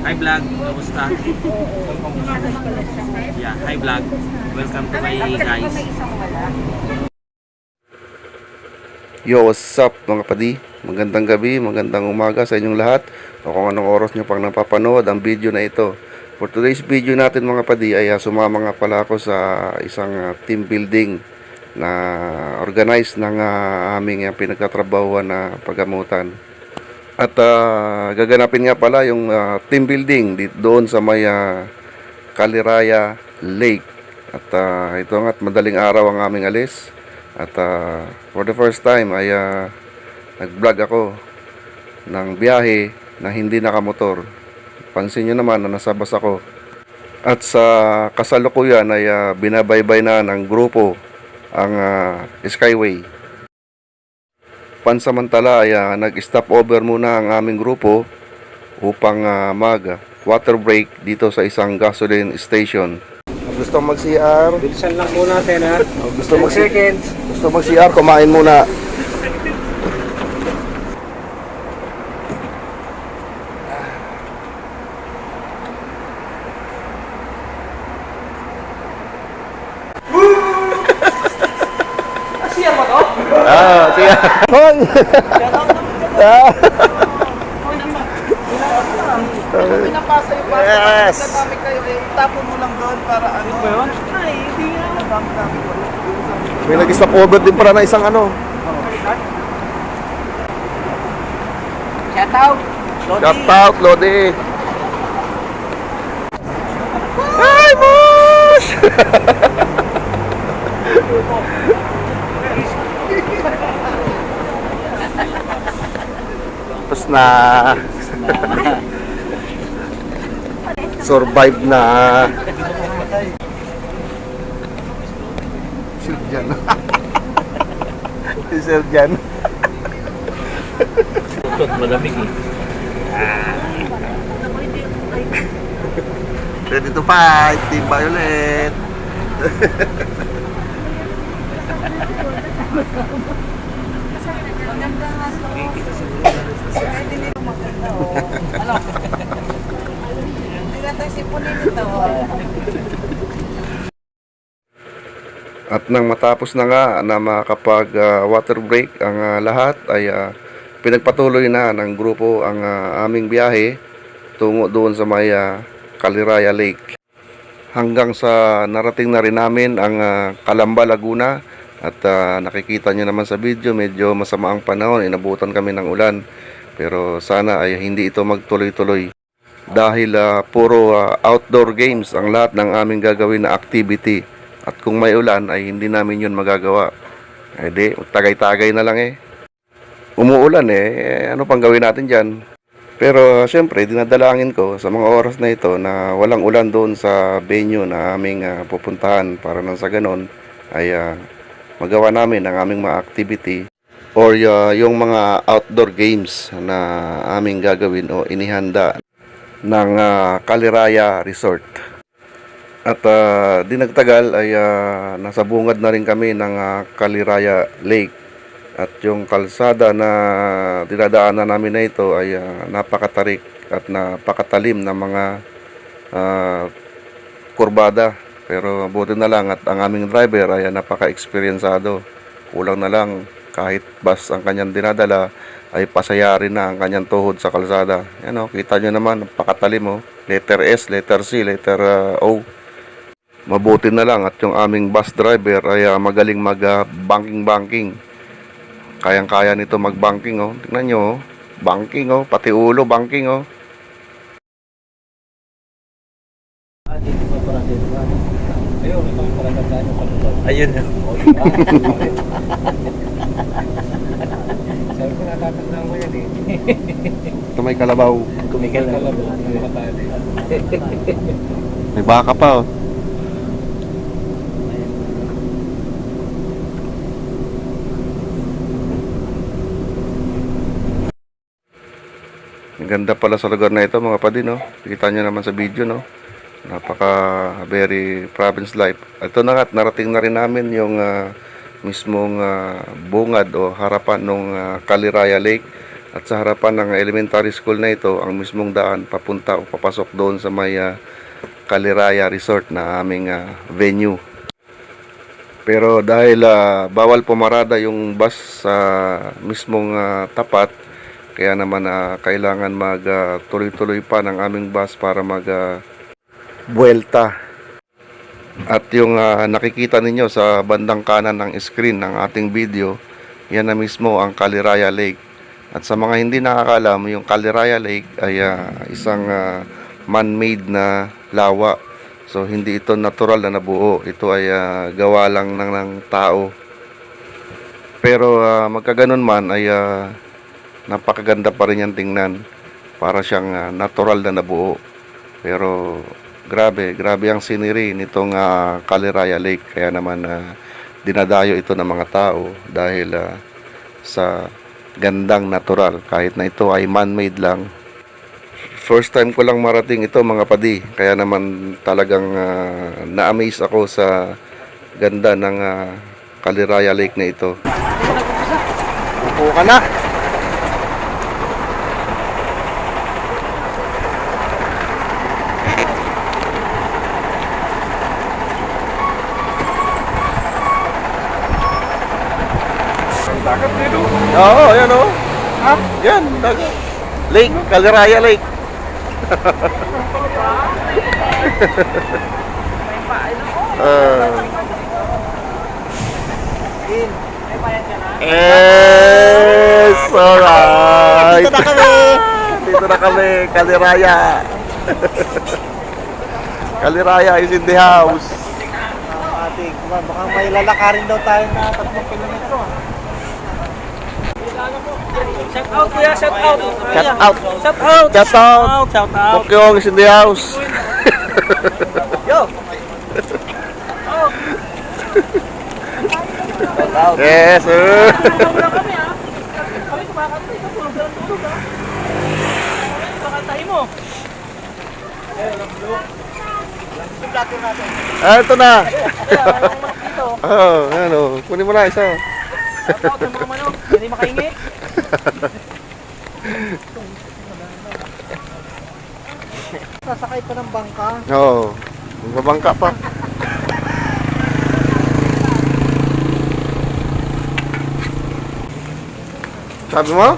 Hi vlog, kamusta? Yeah, hi vlog. Welcome to my guys. Yo, what's up mga padi? Magandang gabi, magandang umaga sa inyong lahat o kung anong oras nyo pang napapanood ang video na ito. For today's video natin mga padi ay sumama nga pala ako sa isang team building na organized ng aming pinagtatrabahuan na paggamutan. At gaganapin nga pala yung team building doon sa may Caliraya Lake. At ito nga't madaling araw ang aming alis. At for the first time ay nag-vlog ako ng biyahe na hindi nakamotor. Pansin nyo naman na nasa bus ako. At sa kasalukuyan ay binabaybay na ng grupo ang Skyway. Pansamantala ay nag-stop over muna ang aming grupo upang mag-water break dito sa isang gasoline station. Gusto mag-CR? Bilisan lang po natin ha. Gusto 10 seconds. mag-CR? Kumain muna. Siya ba to? Sige. Hoy! Pinapasa yung bata. Yes! Kadami kayo eh. Tapon mo lang doon para ano. Ba yun? Ay, hindi nga. Dami-dami ko. May nag-stop over din para na isang ano. Shout out. Shout out, Lodi! Hi, boss! Tapos na. Survive na. Sir Jan. Si Sir Jan. Tutot, malamig eh. Ready to fight, Team Violet. Hindi natin sipunin ito. At nang matapos na nga na makapag water break ang lahat ay pinagpatuloy na ng grupo ang aming biyahe tungo doon sa may Caliraya Lake. Hanggang sa narating na rin namin ang Calamba, Laguna. At nakikita nyo naman sa video, medyo masama ang panahon, inabutan kami ng ulan. Pero sana ay hindi ito magtuloy-tuloy. Dahil puro outdoor games ang lahat ng aming gagawin na activity. At kung may ulan ay hindi namin yun magagawa. Eh di, tagay-tagay na lang eh. Umuulan eh, ano pang gawin natin dyan? Pero syempre, dinadalangin ko sa mga oras na ito na walang ulan doon sa venue na aming pupuntahan para nang sa ganon ay magawa namin ang aming mga activity or yung mga outdoor games na aming gagawin o inihanda ng Caliraya Resort. At dinagtagal ay nasa bungad na rin kami ng Caliraya Lake. At yung kalsada na dinadaanan namin na ito ay napakatarik at napakatalim na mga kurbada. Pero buti na lang at ang aming driver ay napaka-eksperyensado. Kulang na lang kahit bus ang kanyang dinadala ay pasayarin na ang kanyang tuhod sa kalsada. Yan o, kita nyo naman, napakatalim o. Letter S, letter C, letter O. Mabuti na lang at yung aming bus driver ay magaling mag-banking-banking. Kayang-kaya nito mag-banking oh. Tingnan nyo oh. Banking oh. Pati ulo banking oh. Ayun. Sabi ko natatandaan ko yan eh. Ito may kalabaw. Kumikal na lang. May baka pa oh. Ang ganda pala sa lugar na ito mga padi no. Kita nyo naman sa video no. Napaka very province life. Ito na nga, narating na rin namin yung mismong bungad o harapan ng Caliraya Lake. At sa harapan ng elementary school na ito, ang mismong daan papunta o papasok doon sa may Kaliraya Resort na aming venue. Pero dahil bawal pumarada yung bus sa mismong tapat, kaya naman kailangan tuloy-tuloy pa ng aming bus para buwelta. At yung nakikita ninyo sa bandang kanan ng screen ng ating video, yan na mismo ang Kaliraya Lake. At sa mga hindi nakakalam, yung Kaliraya Lake ay isang man-made na lawa. So hindi ito natural na nabuo. Ito ay gawa lang ng tao. Pero magkaganon man ay napakaganda pa rin yan tingnan. Para siyang natural na nabuo. Pero grabe ang scenery nitong Kaliraya Lake. Kaya naman dinadayo ito ng mga tao dahil sa gandang natural. Kahit na ito ay man-made lang. First time ko lang marating ito mga padi. Kaya naman talagang na-amaze ako sa ganda ng Kaliraya Lake na ito. Upo ka na! Dagat dito. Oo, yan o. Ha? Yan, dagat. Lake, Kaliraya Lake. Yes, alright. Dito na kami. Dito na kami, Kaliraya. Kaliraya is in the house. Ating, baka may lalakarin daw tayo na 3 kilometro. Shout out kuya, shout out. Shout out. Shout out. Shout out. Shout out. Pokyong is in the house. Yo! Yes, sir. Kami ha. Kami kumakanta ito, tulog ha. Pakantahin mo. Plato natin. Ito na. Dito. Oh, ano, kunin mo na isa. Shout out sa mga manok. Hindi makaingi. Nasakay pa ng bangka. Oo. Magbabangka pa. Sabi mo?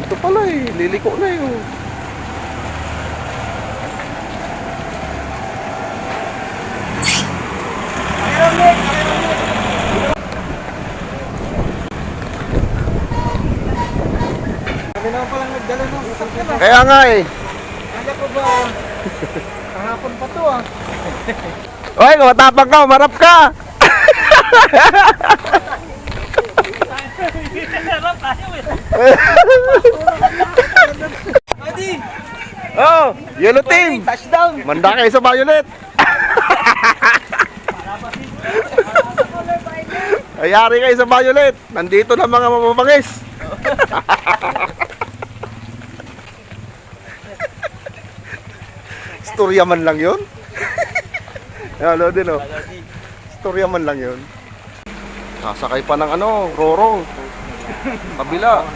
Ito pala eh. Liliko na yun. Kami naman palang nagdala ng usapin ah. Kaya nga eh. Kaya ko ba? Kahapon pa to ah. Oy, kung matapang ka, umarap ka. Harap tayo eh. Adi! Oh, yellow team. Touchdown! Manda kayo sa violet. Ayari kayo sa violet. Nandito na mga mamabangis. Storya man lang yun. Hello din oh. Storya man lang yun. Sasakay pa ng ano, Roro. Kabila.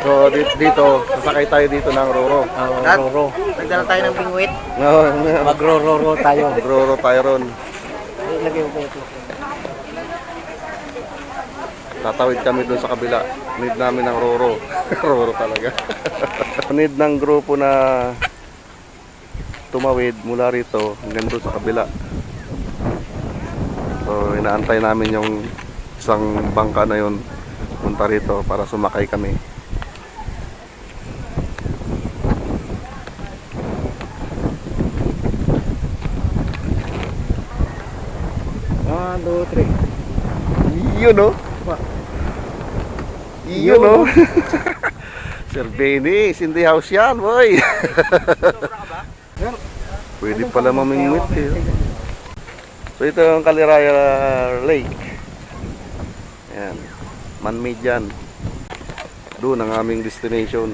So dito, sasakay tayo dito ng Roro. Roro. Nagdala tayo ng bingwit. No, Magro-roro tayo. Roro tayo ron. Lagay mo ba ito? Tatawid kami doon sa kabila. Need namin ng Roro. Roro talaga. Need ng grupo na tumawid mula rito hanggang doon sa kabila. So inaantay namin yung isang bangka na yun punta rito para sumakay kami. 1, 2, 3. Yun oh. Yun oh. Sir Benny, hindi house yan, boy. Pwede pala mamingwit eh. So ito yung Caliraya Lake. Ayan. Man-made yan. Doon ang aming destination.